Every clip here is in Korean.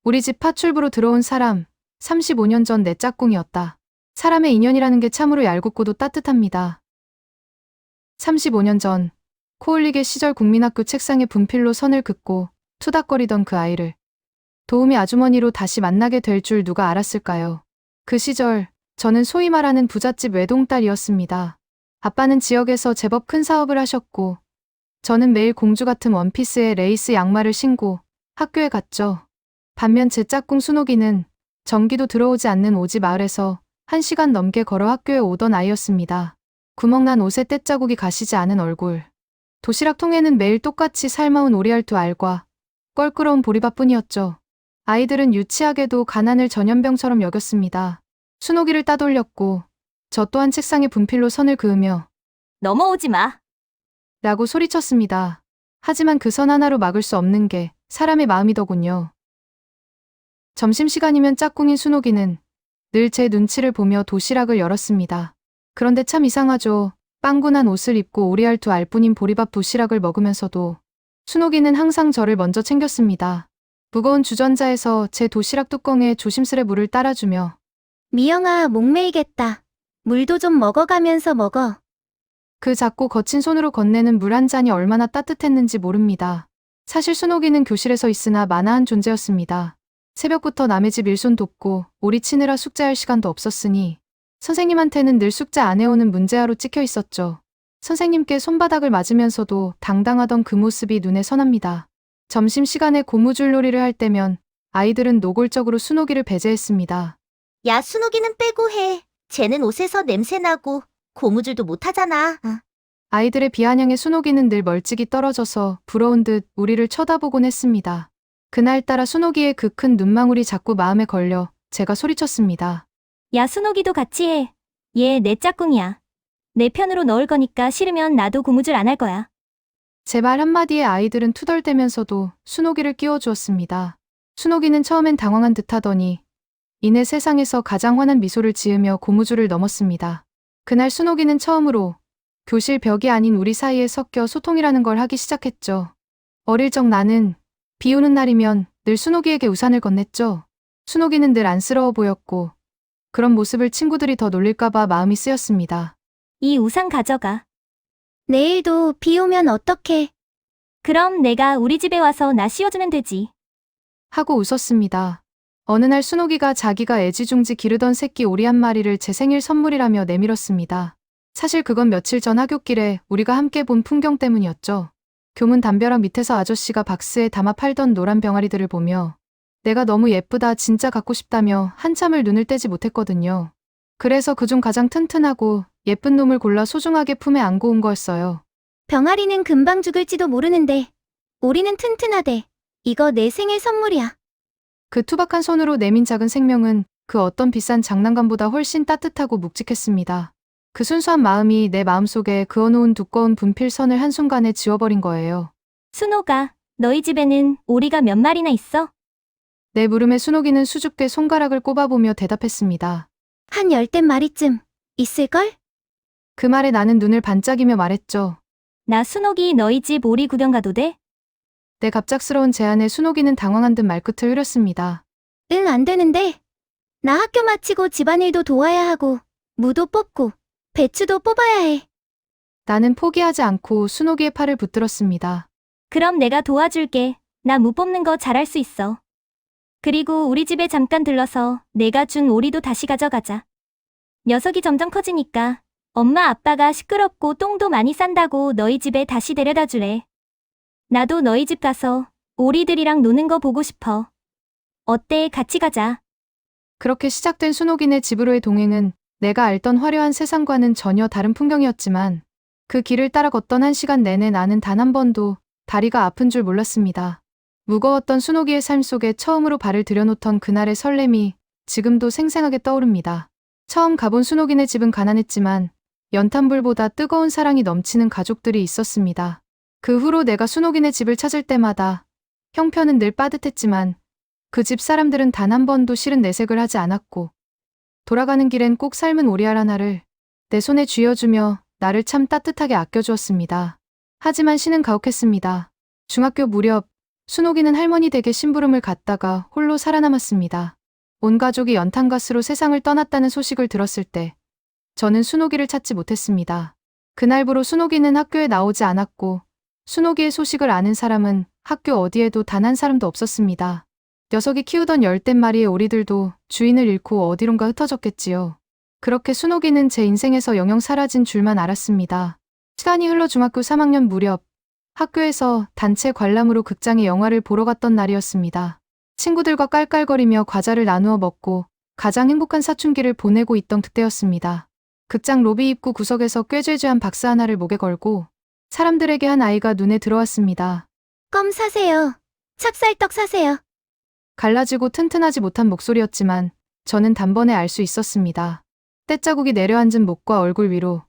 우리 집 파출부로 들어온 사람, 35년 전 내 짝꿍이었다. 사람의 인연이라는 게 참으로 얄궂고도 따뜻합니다. 35년 전, 코올리게 시절 국민학교 책상에 분필로 선을 긋고 투닥거리던 그 아이를 도우미 아주머니로 다시 만나게 될 줄 누가 알았을까요? 그 시절, 저는 소위 말하는 부잣집 외동딸이었습니다. 아빠는 지역에서 제법 큰 사업을 하셨고, 저는 매일 공주 같은 원피스에 레이스 양말을 신고 학교에 갔죠. 반면 제 짝꿍 순옥이는 전기도 들어오지 않는 오지 마을에서 1시간 넘게 걸어 학교에 오던 아이였습니다. 구멍난 옷에 떼자국이 가시지 않은 얼굴. 도시락통에는 매일 똑같이 삶아온 오리알투 알과 껄끄러운 보리밥뿐이었죠. 아이들은 유치하게도 가난을 전염병처럼 여겼습니다. 순옥이를 따돌렸고 저 또한 책상에 분필로 선을 그으며 넘어오지 마. 라고 소리쳤습니다. 하지만 그 선 하나로 막을 수 없는 게 사람의 마음이더군요. 점심시간이면 짝꿍인 순옥이는 늘 제 눈치를 보며 도시락을 열었습니다. 그런데 참 이상하죠. 빵군한 옷을 입고 오리알투 알뿐인 보리밥 도시락을 먹으면서도 순옥이는 항상 저를 먼저 챙겼습니다. 무거운 주전자에서 제 도시락 뚜껑에 조심스레 물을 따라주며 미영아, 목메이겠다. 물도 좀 먹어가면서 먹어. 그 작고 거친 손으로 건네는 물 한 잔이 얼마나 따뜻했는지 모릅니다. 사실 순옥이는 교실에서 있으나 만화한 존재였습니다. 새벽부터 남의 집 일손 돕고 오리 치느라 숙제할 시간도 없었으니 선생님한테는 늘 숙제 안 해오는 문제아로 찍혀 있었죠. 선생님께 손바닥을 맞으면서도 당당하던 그 모습이 눈에 선합니다. 점심시간에 고무줄놀이를 할 때면 아이들은 노골적으로 순옥이를 배제했습니다. 야, 순옥이는 빼고 해. 쟤는 옷에서 냄새나고 고무줄도 못하잖아. 아이들의 비아냥에 순옥이는 늘 멀찍이 떨어져서 부러운 듯 우리를 쳐다보곤 했습니다. 그날따라 순옥이의 그 큰 눈망울이 자꾸 마음에 걸려 제가 소리쳤습니다. 야, 순옥이도 같이 해. 얘 내 짝꿍이야. 내 편으로 넣을 거니까 싫으면 나도 고무줄 안 할 거야. 제 말 한마디에 아이들은 투덜대면서도 순옥이를 끼워주었습니다. 순옥이는 처음엔 당황한 듯하더니 이내 세상에서 가장 환한 미소를 지으며 고무줄을 넘었습니다. 그날 순옥이는 처음으로 교실 벽이 아닌 우리 사이에 섞여 소통이라는 걸 하기 시작했죠. 어릴 적 나는 비 오는 날이면 늘 순옥이에게 우산을 건넸죠. 순옥이는 늘 안쓰러워 보였고 그런 모습을 친구들이 더 놀릴까봐 마음이 쓰였습니다. 이 우산 가져가. 내일도 비 오면 어떡해? 그럼 내가 우리 집에 와서 나 씌워주면 되지. 하고 웃었습니다. 어느 날 순옥이가 자기가 애지중지 기르던 새끼 오리 한 마리를 제 생일 선물이라며 내밀었습니다. 사실 그건 며칠 전 하굣길에 우리가 함께 본 풍경 때문이었죠. 교문 담벼락 밑에서 아저씨가 박스에 담아 팔던 노란 병아리들을 보며 내가 너무 예쁘다 진짜 갖고 싶다며 한참을 눈을 떼지 못했거든요. 그래서 그중 가장 튼튼하고 예쁜 놈을 골라 소중하게 품에 안고 온 거였어요. 병아리는 금방 죽을지도 모르는데 오리는 튼튼하대. 이거 내 생일 선물이야. 그 투박한 손으로 내민 작은 생명은 그 어떤 비싼 장난감보다 훨씬 따뜻하고 묵직했습니다. 그 순수한 마음이 내 마음속에 그어놓은 두꺼운 분필선을 한순간에 지워버린 거예요. 순옥아, 너희 집에는 오리가 몇 마리나 있어? 내 물음에 순옥이는 수줍게 손가락을 꼽아보며 대답했습니다. 한 10마리쯤 있을걸? 그 말에 나는 눈을 반짝이며 말했죠. 나 순옥이 너희 집 오리 구경 가도 돼? 내 갑작스러운 제안에 순옥이는 당황한 듯 말끝을 흐렸습니다. 응, 안 되는데. 나 학교 마치고 집안일도 도와야 하고 무도 뽑고 배추도 뽑아야 해. 나는 포기하지 않고 순옥이의 팔을 붙들었습니다. 그럼 내가 도와줄게. 나 무 뽑는 거 잘할 수 있어. 그리고 우리 집에 잠깐 들러서 내가 준 오리도 다시 가져가자. 녀석이 점점 커지니까 엄마 아빠가 시끄럽고 똥도 많이 싼다고 너희 집에 다시 데려다 주래. 나도 너희 집 가서 오리들이랑 노는 거 보고 싶어. 어때? 같이 가자. 그렇게 시작된 순옥인의 집으로의 동행은 내가 알던 화려한 세상과는 전혀 다른 풍경이었지만 그 길을 따라 걷던 1시간 내내 나는 단 한 번도 다리가 아픈 줄 몰랐습니다. 무거웠던 순옥이의 삶 속에 처음으로 발을 들여놓던 그날의 설렘이 지금도 생생하게 떠오릅니다. 처음 가본 순옥인의 집은 가난했지만 연탄불보다 뜨거운 사랑이 넘치는 가족들이 있었습니다. 그 후로 내가 순옥인의 집을 찾을 때마다 형편은 늘 빠듯했지만 그 집 사람들은 단 한 번도 싫은 내색을 하지 않았고 돌아가는 길엔 꼭 삶은 오리알 하나를 내 손에 쥐어주며 나를 참 따뜻하게 아껴주었습니다. 하지만 신은 가혹했습니다. 중학교 무렵 순옥이는 할머니 댁에 심부름을 갔다가 홀로 살아남았습니다. 온 가족이 연탄가스로 세상을 떠났다는 소식을 들었을 때 저는 순옥이를 찾지 못했습니다. 그날부로 순옥이는 학교에 나오지 않았고 순옥이의 소식을 아는 사람은 학교 어디에도 단 한 사람도 없었습니다. 녀석이 키우던 10댓마리의 오리들도 주인을 잃고 어디론가 흩어졌겠지요. 그렇게 순옥이는 제 인생에서 영영 사라진 줄만 알았습니다. 시간이 흘러 중학교 3학년 무렵 학교에서 단체 관람으로 극장에 영화를 보러 갔던 날이었습니다. 친구들과 깔깔거리며 과자를 나누어 먹고 가장 행복한 사춘기를 보내고 있던 그때였습니다. 극장 로비 입구 구석에서 꾀죄죄한 박스 하나를 목에 걸고 사람들에게 한 아이가 눈에 들어왔습니다. 껌 사세요. 찹쌀떡 사세요. 갈라지고 튼튼하지 못한 목소리였지만 저는 단번에 알 수 있었습니다. 떼자국이 내려앉은 목과 얼굴 위로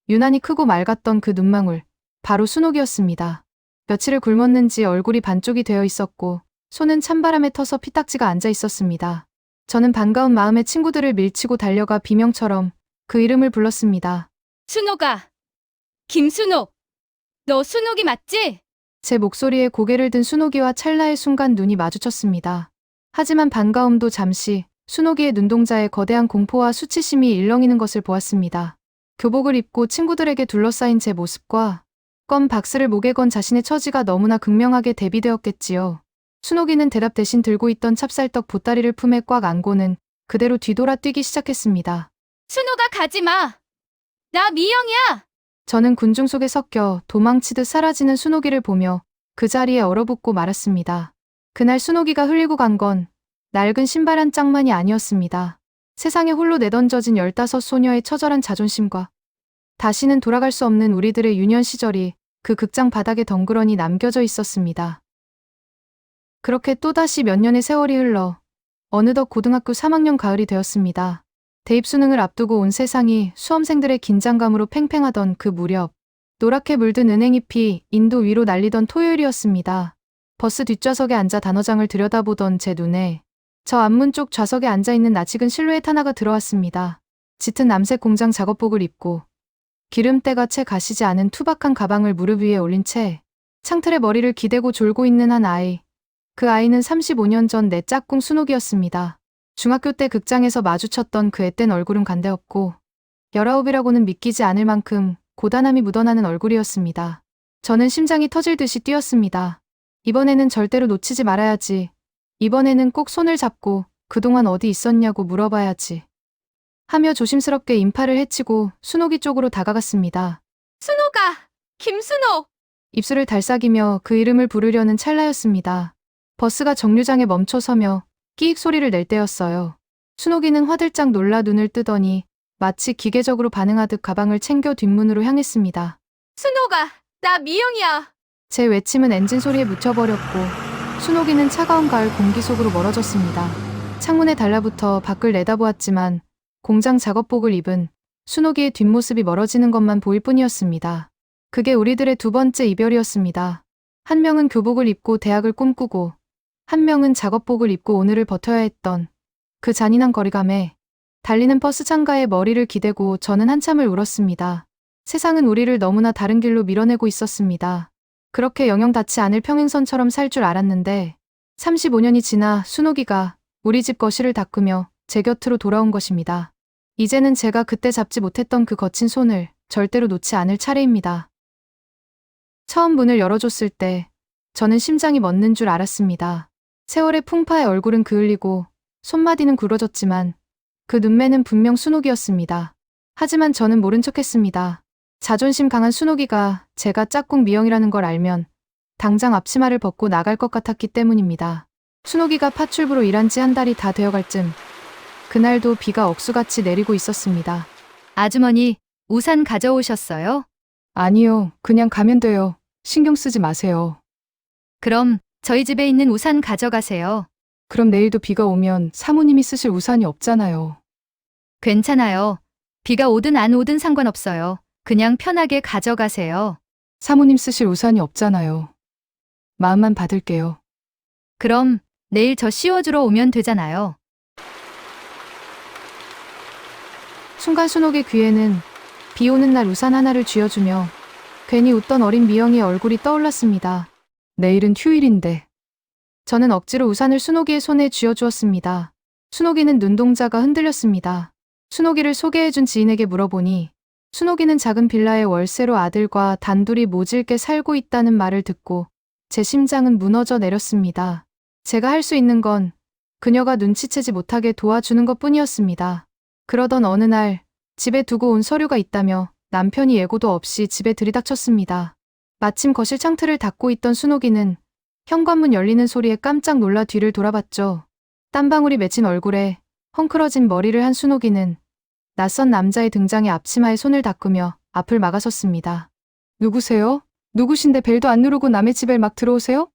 유난히 크고 맑았던 그 눈망울, 바로 순옥이었습니다. 며칠을 굶었는지 얼굴이 반쪽이 되어 있었고 손은 찬바람에 터서 피딱지가 앉아 있었습니다. 저는 반가운 마음에 친구들을 밀치고 달려가 비명처럼 그 이름을 불렀습니다. 순옥아! 김순옥! 너 순옥이 맞지? 제 목소리에 고개를 든 순옥이와 찰나의 순간 눈이 마주쳤습니다. 하지만 반가움도 잠시 순옥이의 눈동자에 거대한 공포와 수치심이 일렁이는 것을 보았습니다. 교복을 입고 친구들에게 둘러싸인 제 모습과 껌 박스를 목에 건 자신의 처지가 너무나 극명하게 대비되었겠지요. 순옥이는 대답 대신 들고 있던 찹쌀떡 보따리를 품에 꽉 안고는 그대로 뒤돌아 뛰기 시작했습니다. 순옥아 가지마! 나 미영이야! 저는 군중 속에 섞여 도망치듯 사라지는 순옥이를 보며 그 자리에 얼어붙고 말았습니다. 그날 순옥이가 흘리고 간 건 낡은 신발 한 짝만이 아니었습니다. 세상에 홀로 내던져진 15소녀의 처절한 자존심과 다시는 돌아갈 수 없는 우리들의 유년 시절이 그 극장 바닥에 덩그러니 남겨져 있었습니다. 그렇게 또다시 몇 년의 세월이 흘러 어느덧 고등학교 3학년 가을이 되었습니다. 대입수능을 앞두고 온 세상이 수험생들의 긴장감으로 팽팽하던 그 무렵, 노랗게 물든 은행잎이 인도 위로 날리던 토요일이었습니다. 버스 뒷좌석에 앉아 단어장을 들여다보던 제 눈에 저 앞문 쪽 좌석에 앉아있는 낯익은 실루엣 하나가 들어왔습니다. 짙은 남색 공장 작업복을 입고 기름때가 채 가시지 않은 투박한 가방을 무릎 위에 올린 채 창틀에 머리를 기대고 졸고 있는 한 아이. 그 아이는 35년 전 내 짝꿍 순옥이었습니다. 중학교 때 극장에서 마주쳤던 그 앳된 얼굴은 간대없고 19이라고는 믿기지 않을 만큼 고단함이 묻어나는 얼굴이었습니다. 저는 심장이 터질 듯이 뛰었습니다. 이번에는 절대로 놓치지 말아야지. 이번에는 꼭 손을 잡고 그동안 어디 있었냐고 물어봐야지. 하며 조심스럽게 인파를 헤치고 순옥이 쪽으로 다가갔습니다. 순옥아! 김순옥! 입술을 달싹이며 그 이름을 부르려는 찰나였습니다. 버스가 정류장에 멈춰서며 끼익 소리를 낼 때였어요. 순옥이는 화들짝 놀라 눈을 뜨더니 마치 기계적으로 반응하듯 가방을 챙겨 뒷문으로 향했습니다. 순옥아! 나 미영이야! 제 외침은 엔진 소리에 묻혀버렸고 순옥이는 차가운 가을 공기 속으로 멀어졌습니다. 창문에 달라붙어 밖을 내다보았지만 공장 작업복을 입은 순옥이의 뒷모습이 멀어지는 것만 보일 뿐이었습니다. 그게 우리들의 두 번째 이별이었습니다. 한 명은 교복을 입고 대학을 꿈꾸고 한 명은 작업복을 입고 오늘을 버텨야 했던 그 잔인한 거리감에 달리는 버스 창가에 머리를 기대고 저는 한참을 울었습니다. 세상은 우리를 너무나 다른 길로 밀어내고 있었습니다. 그렇게 영영 닿지 않을 평행선처럼 살 줄 알았는데 35년이 지나 순옥이가 우리 집 거실을 닦으며 제 곁으로 돌아온 것입니다. 이제는 제가 그때 잡지 못했던 그 거친 손을 절대로 놓지 않을 차례입니다. 처음 문을 열어줬을 때 저는 심장이 멎는 줄 알았습니다. 세월의 풍파에 얼굴은 그을리고 손마디는 굴어졌지만 그 눈매는 분명 순옥이었습니다. 하지만 저는 모른 척했습니다. 자존심 강한 순옥이가 제가 짝꿍 미영이라는 걸 알면 당장 앞치마를 벗고 나갈 것 같았기 때문입니다. 순옥이가 파출부로 일한 지 한 달이 다 되어갈 쯤 그날도 비가 억수같이 내리고 있었습니다. 아주머니, 우산 가져오셨어요? 아니요, 그냥 가면 돼요. 신경 쓰지 마세요. 그럼 저희 집에 있는 우산 가져가세요. 그럼 내일도 비가 오면 사모님이 쓰실 우산이 없잖아요. 괜찮아요. 비가 오든 안 오든 상관없어요. 그냥 편하게 가져가세요. 사모님 쓰실 우산이 없잖아요. 마음만 받을게요. 그럼 내일 저 씌워주러 오면 되잖아요. 순간 순옥의 귀에는 비 오는 날 우산 하나를 쥐어주며 괜히 웃던 어린 미영이의 얼굴이 떠올랐습니다. 내일은 휴일인데 저는 억지로 우산을 순옥이의 손에 쥐어주었습니다. 순옥이는 눈동자가 흔들렸습니다. 순옥이를 소개해준 지인에게 물어보니 순옥이는 작은 빌라의 월세로 아들과 단둘이 모질게 살고 있다는 말을 듣고 제 심장은 무너져 내렸습니다. 제가 할 수 있는 건 그녀가 눈치채지 못하게 도와주는 것뿐이었습니다. 그러던 어느 날 집에 두고 온 서류가 있다며 남편이 예고도 없이 집에 들이닥쳤습니다. 마침 거실 창틀을 닫고 있던 순옥이는 현관문 열리는 소리에 깜짝 놀라 뒤를 돌아봤죠. 땀방울이 맺힌 얼굴에 헝클어진 머리를 한 순옥이는 낯선 남자의 등장에 앞치마에 손을 닦으며 앞을 막아섰습니다. 누구세요? 누구신데 벨도 안 누르고 남의 집에 막 들어오세요?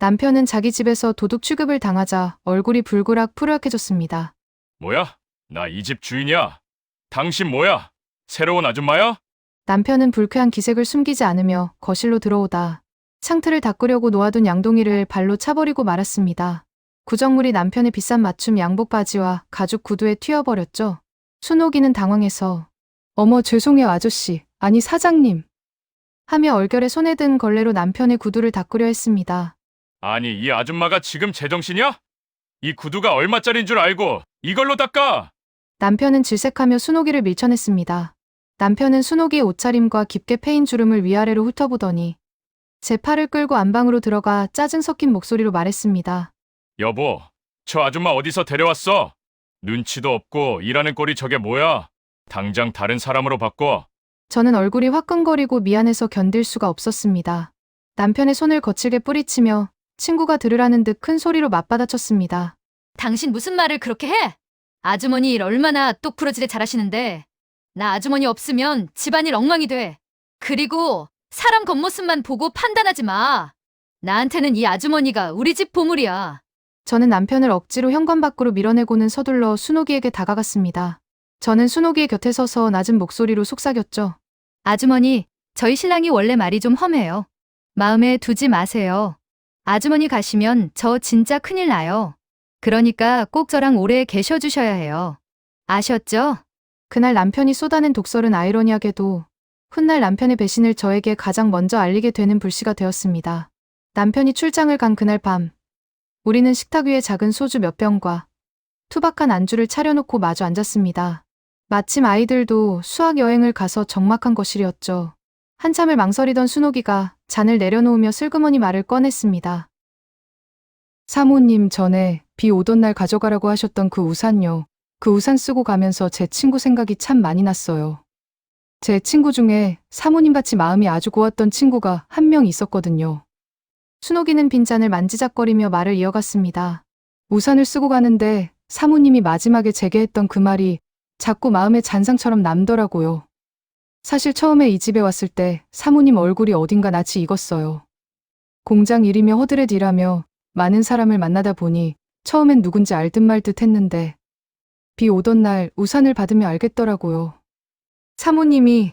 남편은 자기 집에서 도둑 취급을 당하자 얼굴이 불그락 푸르락해졌습니다. 뭐야? 나 이 집 주인이야. 당신 뭐야? 새로운 아줌마야? 남편은 불쾌한 기색을 숨기지 않으며 거실로 들어오다 창틀을 닦으려고 놓아둔 양동이를 발로 차버리고 말았습니다. 구정물이 남편의 비싼 맞춤 양복 바지와 가죽 구두에 튀어버렸죠. 순옥이는 당황해서 어머 죄송해요 아저씨, 아니 사장님 하며 얼결에 손에 든 걸레로 남편의 구두를 닦으려 했습니다. 아니, 이 아줌마가 지금 제정신이야? 이 구두가 얼마짜린 줄 알고 이걸로 닦아! 남편은 질색하며 순옥이를 밀쳐냈습니다. 남편은 순옥이의 옷차림과 깊게 패인 주름을 위아래로 훑어보더니 제 팔을 끌고 안방으로 들어가 짜증 섞인 목소리로 말했습니다. 여보, 저 아줌마 어디서 데려왔어? 눈치도 없고 일하는 꼴이 저게 뭐야? 당장 다른 사람으로 바꿔. 저는 얼굴이 화끈거리고 미안해서 견딜 수가 없었습니다. 남편의 손을 거칠게 뿌리치며 친구가 들으라는 듯 큰 소리로 맞받아쳤습니다. 당신 무슨 말을 그렇게 해? 아주머니 일 얼마나 똑부러지게 잘하시는데. 나 아주머니 없으면 집안일 엉망이 돼. 그리고 사람 겉모습만 보고 판단하지 마. 나한테는 이 아주머니가 우리 집 보물이야. 저는 남편을 억지로 현관 밖으로 밀어내고는 서둘러 순옥이에게 다가갔습니다. 저는 순옥이의 곁에 서서 낮은 목소리로 속삭였죠. 아주머니, 저희 신랑이 원래 말이 좀 험해요. 마음에 두지 마세요. 아주머니 가시면 저 진짜 큰일 나요. 그러니까 꼭 저랑 오래 계셔주셔야 해요. 아셨죠? 그날 남편이 쏟아낸 독설은 아이러니하게도 훗날 남편의 배신을 저에게 가장 먼저 알리게 되는 불씨가 되었습니다. 남편이 출장을 간 그날 밤, 우리는 식탁 위에 작은 소주 몇 병과 투박한 안주를 차려놓고 마주 앉았습니다. 마침 아이들도 수학 여행을 가서 적막한 것이었죠. 한참을 망설이던 순옥이가 잔을 내려놓으며 슬그머니 말을 꺼냈습니다. 사모님 전에 비 오던 날 가져가라고 하셨던 그 우산요. 그 우산 쓰고 가면서 제 친구 생각이 참 많이 났어요. 제 친구 중에 사모님같이 마음이 아주 고왔던 친구가 한 명 있었거든요. 순옥이는 빈잔을 만지작거리며 말을 이어갔습니다. 우산을 쓰고 가는데 사모님이 마지막에 제게 했던 그 말이 자꾸 마음에 잔상처럼 남더라고요. 사실 처음에 이 집에 왔을 때 사모님 얼굴이 어딘가 낯이 익었어요. 공장 일이며 허드렛 일하며 많은 사람을 만나다 보니 처음엔 누군지 알듯 말듯 했는데 비 오던 날 우산을 받으며 알겠더라고요. 사모님이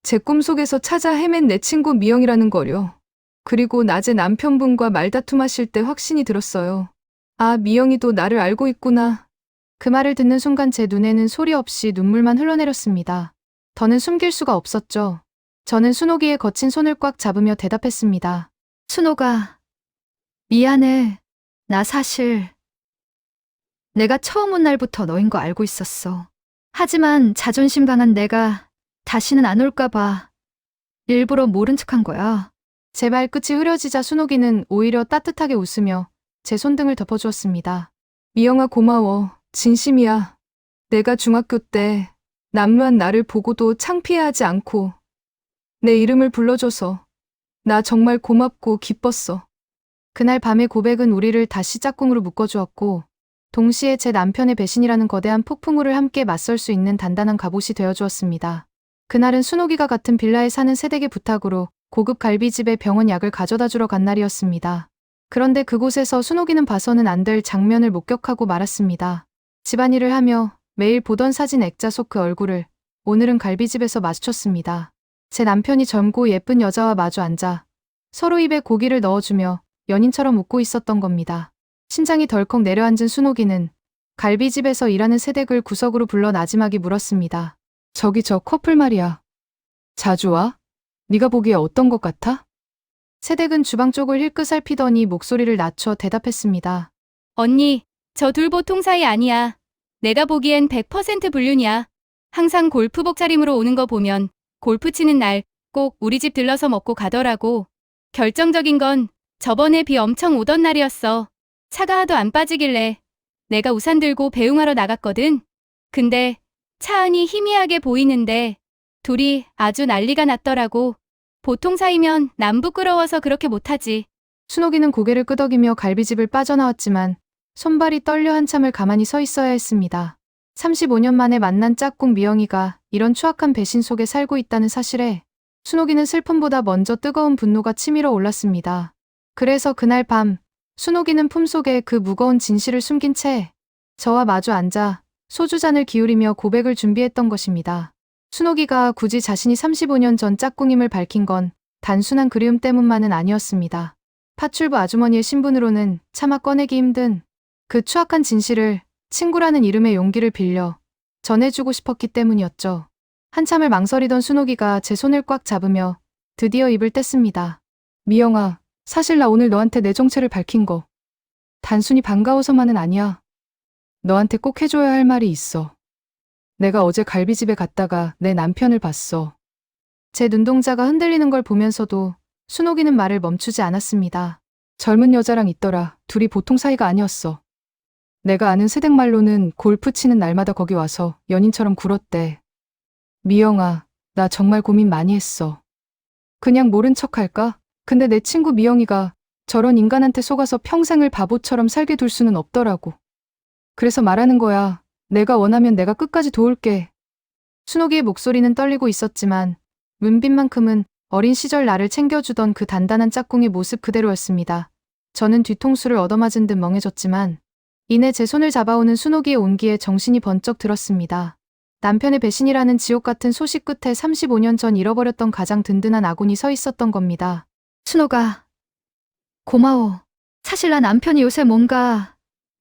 제 꿈속에서 찾아 헤맨 내 친구 미영이라는 거요. 그리고 낮에 남편분과 말다툼하실 때 확신이 들었어요. 아, 미영이도 나를 알고 있구나. 그 말을 듣는 순간 제 눈에는 소리 없이 눈물만 흘러내렸습니다. 더는 숨길 수가 없었죠. 저는 순옥이의 거친 손을 꽉 잡으며 대답했습니다. 순옥아, 미안해. 나 사실 내가 처음 온 날부터 너인 거 알고 있었어. 하지만 자존심 강한 내가 다시는 안 올까 봐 일부러 모른 척한 거야. 제 발끝이 흐려지자 순옥이는 오히려 따뜻하게 웃으며 제 손등을 덮어주었습니다. 미영아 고마워. 진심이야. 내가 중학교 때 남루한 나를 보고도 창피해하지 않고 내 이름을 불러줘서 나 정말 고맙고 기뻤어. 그날 밤의 고백은 우리를 다시 짝꿍으로 묶어주었고 동시에 제 남편의 배신이라는 거대한 폭풍우를 함께 맞설 수 있는 단단한 갑옷이 되어주었습니다. 그날은 순옥이가 같은 빌라에 사는 새댁의 부탁으로 고급 갈비집에 병원 약을 가져다 주러 간 날이었습니다. 그런데 그곳에서 순옥이는 봐서는 안 될 장면을 목격하고 말았습니다. 집안일을 하며 매일 보던 사진 액자 속 그 얼굴을 오늘은 갈비집에서 마주쳤습니다. 제 남편이 젊고 예쁜 여자와 마주 앉아 서로 입에 고기를 넣어주며 연인처럼 웃고 있었던 겁니다. 심장이 덜컥 내려앉은 순옥이는 갈비집에서 일하는 새댁을 구석으로 불러 나지막이 물었습니다. 저기 저 커플 말이야. 자주 와? 네가 보기에 어떤 것 같아? 세댁은 주방 쪽을 힐끗 살피더니 목소리를 낮춰 대답했습니다. 언니, 저 둘 보통 사이 아니야. 내가 보기엔 100% 불륜이야. 항상 골프복 차림으로 오는 거 보면 골프 치는 날 꼭 우리 집 들러서 먹고 가더라고. 결정적인 건 저번에 비 엄청 오던 날이었어. 차가 하도 안 빠지길래 내가 우산 들고 배웅하러 나갔거든. 근데 차 안이 희미하게 보이는데 둘이 아주 난리가 났더라고. 보통 사이면 난 부끄러워서 그렇게 못하지. 순옥이는 고개를 끄덕이며 갈비집을 빠져나왔지만 손발이 떨려 한참을 가만히 서 있어야 했습니다. 35년 만에 만난 짝꿍 미영이가 이런 추악한 배신 속에 살고 있다는 사실에 순옥이는 슬픔보다 먼저 뜨거운 분노가 치밀어 올랐습니다. 그래서 그날 밤 순옥이는 품속에 그 무거운 진실을 숨긴 채 저와 마주 앉아 소주잔을 기울이며 고백을 준비했던 것입니다. 순옥이가 굳이 자신이 35년 전 짝꿍임을 밝힌 건 단순한 그리움 때문만은 아니었습니다. 파출부 아주머니의 신분으로는 차마 꺼내기 힘든 그 추악한 진실을 친구라는 이름의 용기를 빌려 전해주고 싶었기 때문이었죠. 한참을 망설이던 순옥이가 제 손을 꽉 잡으며 드디어 입을 뗐습니다. 미영아, 사실 나 오늘 너한테 내 정체를 밝힌 거 단순히 반가워서만은 아니야. 너한테 꼭 해줘야 할 말이 있어. 내가 어제 갈비집에 갔다가 내 남편을 봤어. 제 눈동자가 흔들리는 걸 보면서도 순옥이는 말을 멈추지 않았습니다. 젊은 여자랑 있더라. 둘이 보통 사이가 아니었어. 내가 아는 세댁 말로는 골프 치는 날마다 거기 와서 연인처럼 굴었대. 미영아, 나 정말 고민 많이 했어. 그냥 모른 척 할까? 근데 내 친구 미영이가 저런 인간한테 속아서 평생을 바보처럼 살게 둘 수는 없더라고. 그래서 말하는 거야. 내가 원하면 내가 끝까지 도울게. 순옥이의 목소리는 떨리고 있었지만 문빛만큼은 어린 시절 나를 챙겨주던 그 단단한 짝꿍의 모습 그대로였습니다. 저는 뒤통수를 얻어맞은 듯 멍해졌지만 이내 제 손을 잡아오는 순옥이의 온기에 정신이 번쩍 들었습니다. 남편의 배신이라는 지옥 같은 소식 끝에 35년 전 잃어버렸던 가장 든든한 아군이 서 있었던 겁니다. 순옥아, 고마워. 사실 나 남편이 요새 뭔가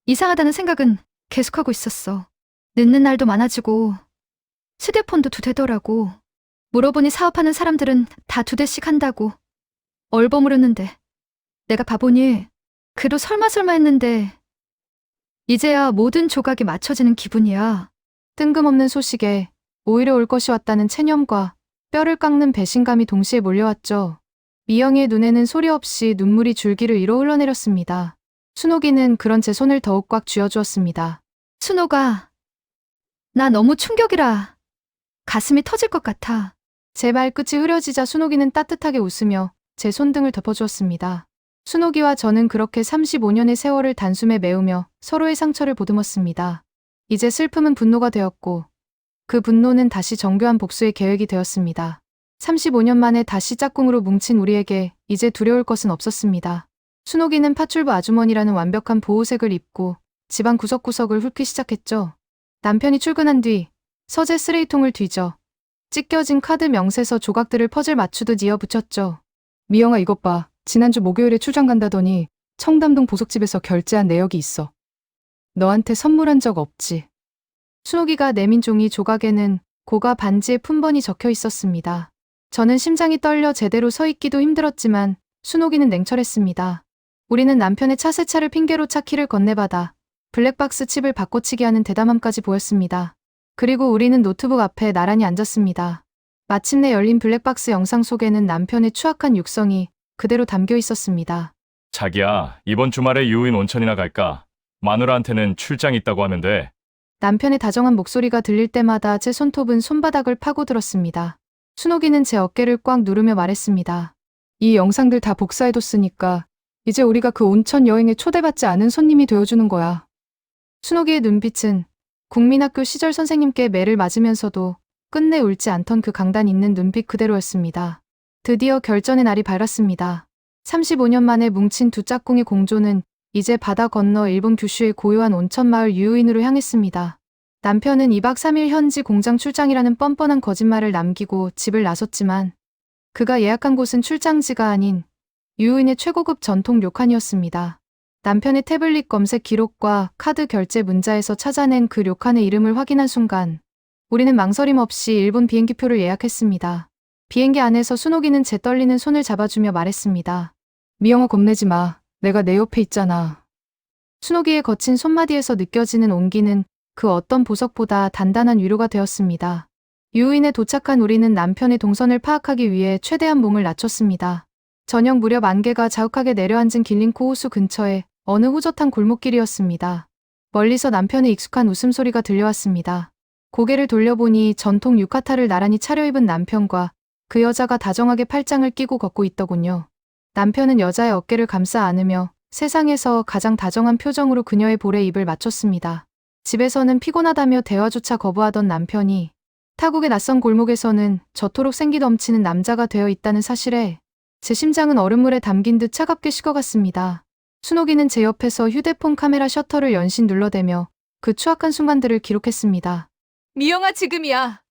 이상하다는 생각은 계속하고 있었어. 늦는 날도 많아지고 휴대폰도 2대더라고. 물어보니 사업하는 사람들은 다 2대씩 한다고. 얼버무렸는데 내가 바보니 그도 설마 했는데 이제야 모든 조각이 맞춰지는 기분이야. 뜬금없는 소식에 오히려 올 것이 왔다는 체념과 뼈를 깎는 배신감이 동시에 몰려왔죠. 미영이의 눈에는 소리 없이 눈물이 줄기를 이뤄 흘러내렸습니다. 순옥이는 그런 제 손을 더욱 꽉 쥐어주었습니다. 순옥아, 나 너무 충격이라 가슴이 터질 것 같아. 제 말끝이 흐려지자 순옥이는 따뜻하게 웃으며 제 손등을 덮어주었습니다. 순옥이와 저는 그렇게 35년의 세월을 단숨에 메우며 서로의 상처를 보듬었습니다. 이제 슬픔은 분노가 되었고 그 분노는 다시 정교한 복수의 계획이 되었습니다. 35년 만에 다시 짝꿍으로 뭉친 우리에게 이제 두려울 것은 없었습니다. 순옥이는 파출부 아주머니라는 완벽한 보호색을 입고 집안 구석구석을 훑기 시작했죠. 남편이 출근한 뒤 서재 쓰레기통을 뒤져 찢겨진 카드 명세서 조각들을 퍼즐 맞추듯 이어붙였죠. 미영아, 이것 봐. 지난주 목요일에 출장 간다더니 청담동 보석집에서 결제한 내역이 있어. 너한테 선물한 적 없지. 순옥이가 내민 종이 조각에는 고가 반지의 품번이 적혀 있었습니다. 저는 심장이 떨려 제대로 서 있기도 힘들었지만 순옥이는 냉철했습니다. 우리는 남편의 차세차를 핑계로 차 키를 건네받아 블랙박스 칩을 바꿔치기 하는 대담함까지 보였습니다. 그리고 우리는 노트북 앞에 나란히 앉았습니다. 마침내 열린 블랙박스 영상 속에는 남편의 추악한 육성이 그대로 담겨 있었습니다. 자기야, 이번 주말에 유인 온천이나 갈까? 마누라한테는 출장 있다고 하면 돼. 남편의 다정한 목소리가 들릴 때마다 제 손톱은 손바닥을 파고들었습니다. 순옥이는 제 어깨를 꽉 누르며 말했습니다. 이 영상들 다 복사해뒀으니까 이제 우리가 그 온천 여행에 초대받지 않은 손님이 되어주는 거야. 순옥이의 눈빛은 국민학교 시절 선생님께 매를 맞으면서도 끝내 울지 않던 그 강단 있는 눈빛 그대로였습니다. 드디어 결전의 날이 밝았습니다. 35년 만에 뭉친 두 짝꿍의 공조는 이제 바다 건너 일본 규슈의 고요한 온천마을 유유인으로 향했습니다. 남편은 2박 3일 현지 공장 출장이라는 뻔뻔한 거짓말을 남기고 집을 나섰지만 그가 예약한 곳은 출장지가 아닌 유유인의 최고급 전통 료칸이었습니다. 남편의 태블릿 검색 기록과 카드 결제 문자에서 찾아낸 그 료칸의 이름을 확인한 순간 우리는 망설임 없이 일본 비행기표를 예약했습니다. 비행기 안에서 순옥이는 제 떨리는 손을 잡아주며 말했습니다. 미영아 겁내지 마. 내가 내 옆에 있잖아. 순옥이의 거친 손마디에서 느껴지는 온기는 그 어떤 보석보다 단단한 위로가 되었습니다. 유인에 도착한 우리는 남편의 동선을 파악하기 위해 최대한 몸을 낮췄습니다. 저녁 무렵 안개가 자욱하게 내려앉은 길림코 호수 근처에 어느 호젓한 골목길이었습니다. 멀리서 남편의 익숙한 웃음소리가 들려왔습니다. 고개를 돌려보니 전통 유카타를 나란히 차려입은 남편과 그 여자가 다정하게 팔짱을 끼고 걷고 있더군요. 남편은 여자의 어깨를 감싸 안으며 세상에서 가장 다정한 표정으로 그녀의 볼에 입을 맞췄습니다. 집에서는 피곤하다며 대화조차 거부하던 남편이 타국의 낯선 골목에서는 저토록 생기 넘치는 남자가 되어 있다는 사실에 제 심장은 얼음물에 담긴 듯 차갑게 식어갔습니다. 순옥이는 제 옆에서 휴대폰 카메라 셔터를 연신 눌러대며 그 추악한 순간들을 기록했습니다. 미영아, 지금이야.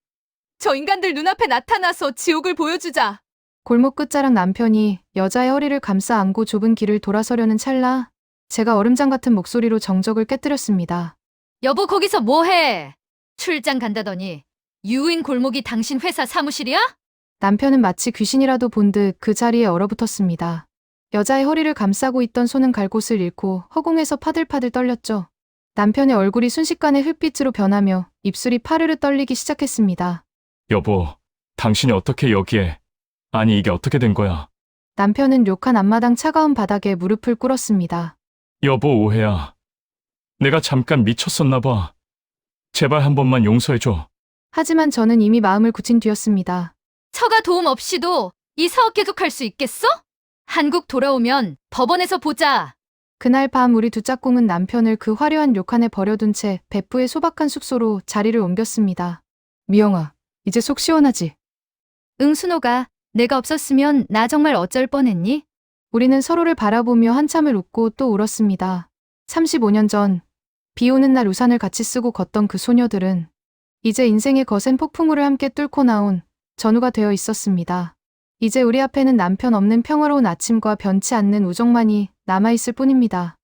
저 인간들 눈앞에 나타나서 지옥을 보여주자. 골목 끝자락 남편이 여자의 허리를 감싸 안고 좁은 길을 돌아서려는 찰나 제가 얼음장 같은 목소리로 정적을 깨뜨렸습니다. 여보, 거기서 뭐해? 출장 간다더니 유인 골목이 당신 회사 사무실이야? 남편은 마치 귀신이라도 본 듯 그 자리에 얼어붙었습니다. 여자의 허리를 감싸고 있던 손은 갈 곳을 잃고 허공에서 파들파들 떨렸죠. 남편의 얼굴이 순식간에 흙빛으로 변하며 입술이 파르르 떨리기 시작했습니다. 여보, 당신이 어떻게 여기에? 아니, 이게 어떻게 된 거야? 남편은 료칸 앞마당 차가운 바닥에 무릎을 꿇었습니다. 여보, 오해야. 내가 잠깐 미쳤었나 봐. 제발 한 번만 용서해줘. 하지만 저는 이미 마음을 굳힌 뒤였습니다. 처가 도움 없이도 이 사업 계속할 수 있겠어? 한국 돌아오면 법원에서 보자. 그날 밤 우리 두 짝꿍은 남편을 그 화려한 료칸에 버려둔 채別府의 소박한 숙소로 자리를 옮겼습니다. 미영아, 이제 속 시원하지? 응, 순호가. 내가 없었으면 나 정말 어쩔 뻔했니? 우리는 서로를 바라보며 한참을 웃고 또 울었습니다. 35년 전, 비 오는 날 우산을 같이 쓰고 걷던 그 소녀들은 이제 인생의 거센 폭풍우를 함께 뚫고 나온 전우가 되어 있었습니다. 이제 우리 앞에는 남편 없는 평화로운 아침과 변치 않는 우정만이 남아있을 뿐입니다.